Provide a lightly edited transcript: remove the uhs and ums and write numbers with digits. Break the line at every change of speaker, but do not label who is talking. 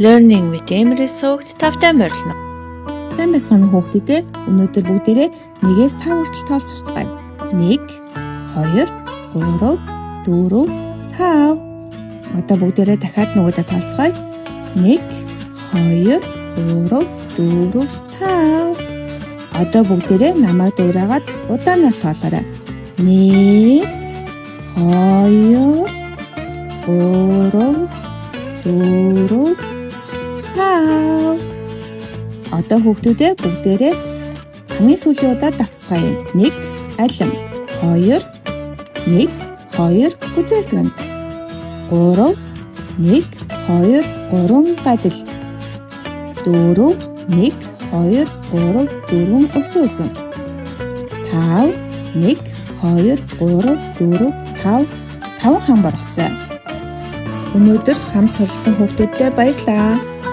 Learning with Emily суугт тавтай морилно.
Сайн байцгаана хүүхдүүдээ. Өнөөдөр бүгдээрээ 1-ээс 5 хүртэл тоолцоцгаая. 1, 2, 3, 4, 5. Одоо бүгдээрээ дахиад нөгөөдөө тоолцгаая. 1, 2, 3, 4, 5. Одоо бүгдээрээ намайг дуурайгаад удаанаар тоолоорой. 1, 2, 3, 4, 5. Одоо хүүхдүүдээ бүгдээрээ хамгийн сүүлийн удаа давтцгаая. 1 алим, 2 1 2 гүзээлгэн, 3 1 2 3 гадил, 4 1 2 3 4 ус үзэн, 5 1 2 3 4 5 5 хам баргацаа. Өнөөдөр хамт суралцсан хүүхдүүдтэй баярлалаа.